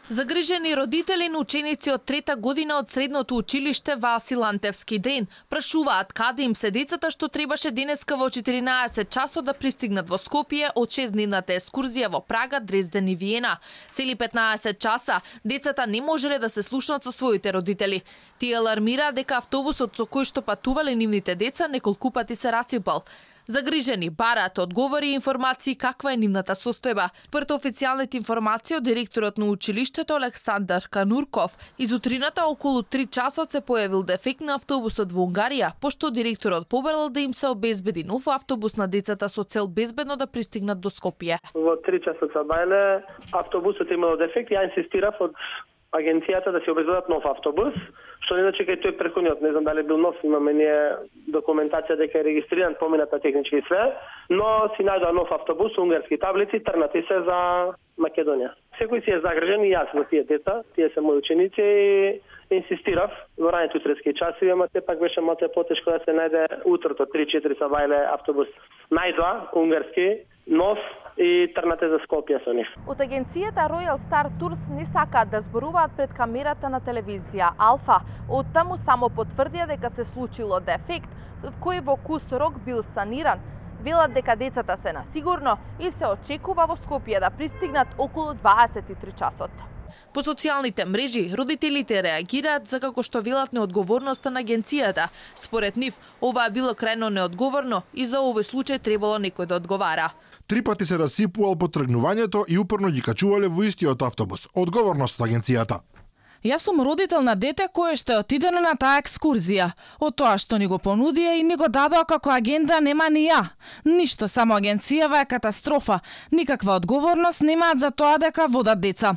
Загрижени родители на ученици од трета година од средното училиште Васил Антевски Дрен прашуваат каде им се децата што требаше денеска во 14 часот да пристигнат во Скопје од 6-дневната екскурзија во Прага, Дрезден и Виена. Цели 15 часа децата не можеле да се слушнат со своите родители. Тие алармираат дека автобусот со кој што патувале нивните деца неколку пати се расипал. Загрижени бараат одговори и информации каква е нивната состојба. Според официјалните информации од директорот на училиштето Александар Канурков, изутрината околу 3 часот се појавил дефект на автобусот во Унгарија, пошто директорот побарал да им се обезбеди нов автобус на децата со цел безбедно да пристигнат до Скопје. Во 3 часот са бајле, автобусот имал дефект, ја инсистирав од агенцијата да се обезбедат нов автобус, што иначе кај тој претходниот, не знам дали бил нов, имаме ние документација дека е регистриран, помината технички све, но си најдоа нов автобус, унгарски таблици, трнати се за Македонија. Секој си е загрижен и јас во тие деца, тие се мои ученици и инсистирав во раните утрески часови, ама те пак беше малку потешко да се најде утрото 3-4 са бајле автобус. Најдоа унгарски нов и трнате за Скопје со нив. Од агенцијата Royal Star Tours не сакаат да зборуваат пред камерата на телевизија Алфа. Од таму само потврдија дека се случило дефект, кој во кус рок бил саниран. Велат дека децата се на сигурно и се очекува во Скопје да пристигнат околу 23 часот. По социјалните мрежи, родителите реагираат за како што велат неодговорноста на агенцијата. Според нив, ова било крајно неодговорно и за овој случај требало некој да одговара. 3 пати се расипувал по тргнувањето и упорно ги качувале во истиот автобус. Одговорност од агенцијата. Јас сум родител на дете кое што е отидело на таа екскурзија. Од тоа што ни го понудија и ни го дадоа како агенда нема ни ја. Ништо, само агенцијава е катастрофа. Никаква одговорност немаат за тоа дека водат деца.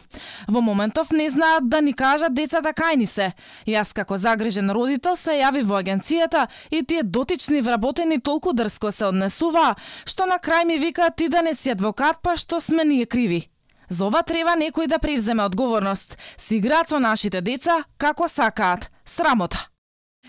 Во моментов не знаат да ни кажат децата кај ни се. Јас како загрижен родител се јави во агенцијата и тие дотични вработени толку дрско се однесуваа, што на крај ми викаат ти да не си адвокат, па што сме ние криви. За ова треба некој да превземе одговорност. Си играат со нашите деца како сакаат. Срамота.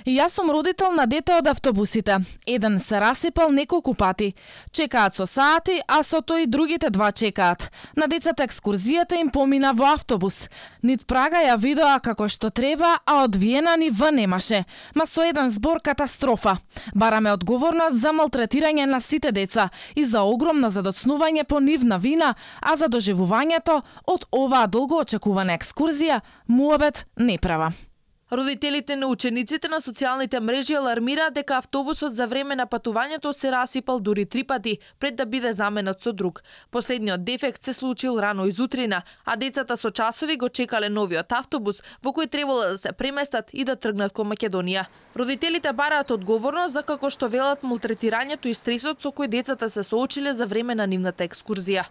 И јас сум родител на дете од автобусите. Еден се расипал неколку пати. Чекаат со сати, а со тој другите два чекаат. На децата екскурзијата им помина во автобус. Нит Прага ја видоа како што треба, а од Виена ни В немаше. Ма со еден збор катастрофа. Бараме одговорност за малтретирање на сите деца и за огромно задоцнување по нивна вина, а за доживувањето од оваа долго очекувана екскурзија муабет не права. Родителите на учениците на социјалните мрежи алармираат дека автобусот за време на патувањето се расипал дури 3 пати пред да биде заменет со друг. Последниот дефект се случил рано изутрина, а децата со часови го чекале новиот автобус во кој требало да се преместат и да тргнат кон Македонија. Родителите бараат одговорност за како што велат малтретирањето и стресот со кој децата се соочиле за време на нивната екскурзија.